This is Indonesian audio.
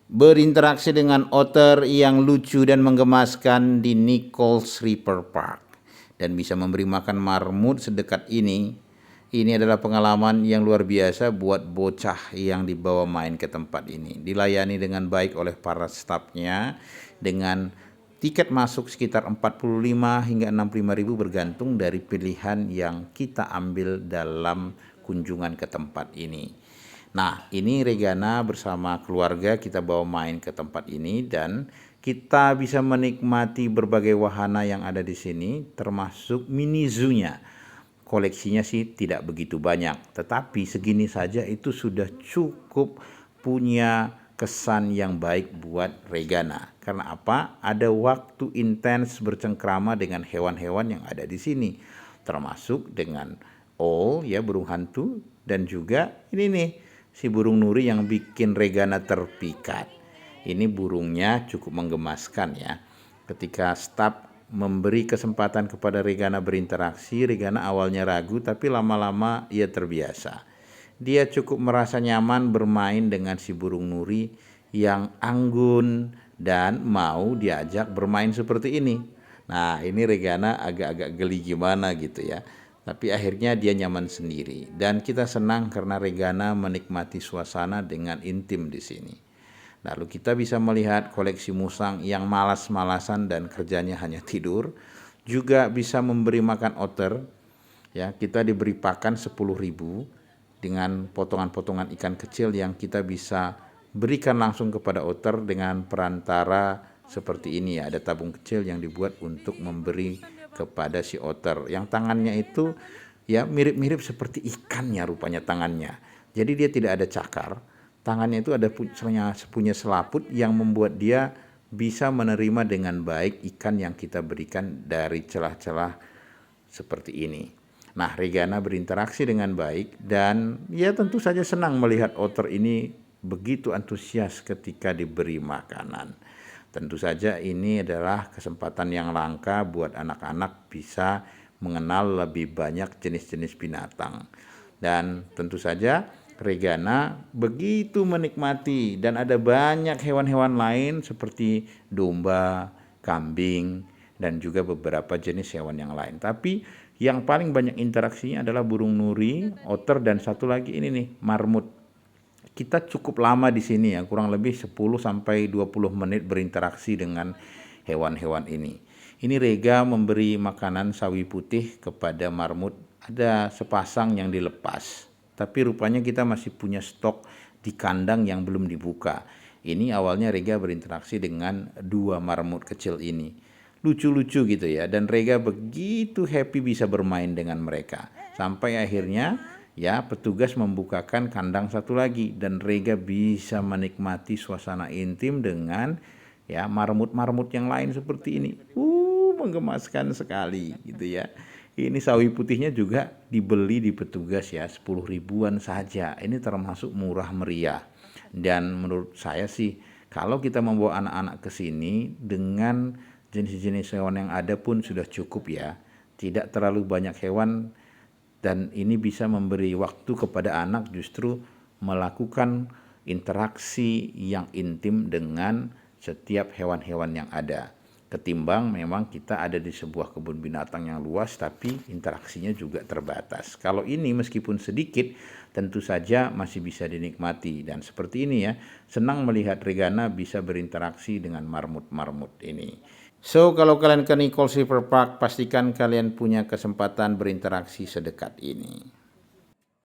berinteraksi dengan otter yang lucu dan menggemaskan di Nichols River Park dan bisa memberi makan marmut sedekat ini. Ini adalah pengalaman yang luar biasa buat bocah yang dibawa main ke tempat ini. Dilayani dengan baik oleh para stafnya dengan tiket masuk sekitar 45 hingga 65 ribu bergantung dari pilihan yang kita ambil dalam kunjungan ke tempat ini. Nah, ini Regana bersama keluarga kita bawa main ke tempat ini dan kita bisa menikmati berbagai wahana yang ada di sini termasuk mini zoo-nya. Koleksinya sih tidak begitu banyak, tetapi segini saja itu sudah cukup punya kesan yang baik buat Regana. Karena apa? Ada waktu intens bercengkrama dengan hewan-hewan yang ada di sini, termasuk dengan ya burung hantu, dan juga ini nih si burung nuri yang bikin Regana terpikat. Ini burungnya cukup menggemaskan ya. Ketika staf memberi kesempatan kepada Regana berinteraksi, Regana awalnya ragu tapi lama-lama ia terbiasa. Dia cukup merasa nyaman bermain dengan si burung nuri yang anggun dan mau diajak bermain seperti ini. Nah, ini Regana agak-agak geli gimana gitu ya. Tapi akhirnya dia nyaman sendiri dan kita senang karena Regana menikmati suasana dengan intim di sini. Lalu kita bisa melihat koleksi musang yang malas-malasan dan kerjanya hanya tidur. Juga bisa memberi makan otter. Ya, kita diberi pakan 10.000 dengan potongan-potongan ikan kecil yang kita bisa berikan langsung kepada otter dengan perantara seperti ini ya. Ada tabung kecil yang dibuat untuk memberi kepada si otter. Yang tangannya itu ya mirip-mirip seperti ikannya rupanya tangannya. Jadi dia tidak ada cakar. Tangannya itu ada punya selaput yang membuat dia bisa menerima dengan baik ikan yang kita berikan dari celah-celah seperti ini. Nah, Regana berinteraksi dengan baik dan ya tentu saja senang melihat otter ini begitu antusias ketika diberi makanan. Tentu saja ini adalah kesempatan yang langka buat anak-anak bisa mengenal lebih banyak jenis-jenis binatang. Dan tentu saja Regana begitu menikmati dan ada banyak hewan-hewan lain seperti domba, kambing, dan juga beberapa jenis hewan yang lain. Tapi yang paling banyak interaksinya adalah burung nuri, otter, dan satu lagi ini nih, marmut. Kita cukup lama di sini ya, kurang lebih 10 sampai 20 menit berinteraksi dengan hewan-hewan ini. Ini Rega memberi makanan sawi putih kepada marmut. Ada sepasang yang dilepas, tapi rupanya kita masih punya stok di kandang yang belum dibuka. Ini awalnya Rega berinteraksi dengan 2 marmut kecil ini. Lucu-lucu gitu ya, dan Rega begitu happy bisa bermain dengan mereka. Sampai akhirnya ya petugas membukakan kandang satu lagi dan Rega bisa menikmati suasana intim dengan ya marmut-marmut yang lain seperti ini. Menggemaskan sekali gitu ya. Ini sawi putihnya juga dibeli di petugas ya, 10 ribuan saja. Ini termasuk murah meriah. Dan menurut saya sih kalau kita membawa anak-anak ke sini dengan jenis-jenis hewan yang ada pun sudah cukup ya. Tidak terlalu banyak hewan dan ini bisa memberi waktu kepada anak justru melakukan interaksi yang intim dengan setiap hewan-hewan yang ada. Ketimbang memang kita ada di sebuah kebun binatang yang luas tapi interaksinya juga terbatas. Kalau ini meskipun sedikit tentu saja masih bisa dinikmati dan seperti ini ya, senang melihat Regana bisa berinteraksi dengan marmut-marmut ini. So, kalau kalian ke Nichols River Park, pastikan kalian punya kesempatan berinteraksi sedekat ini.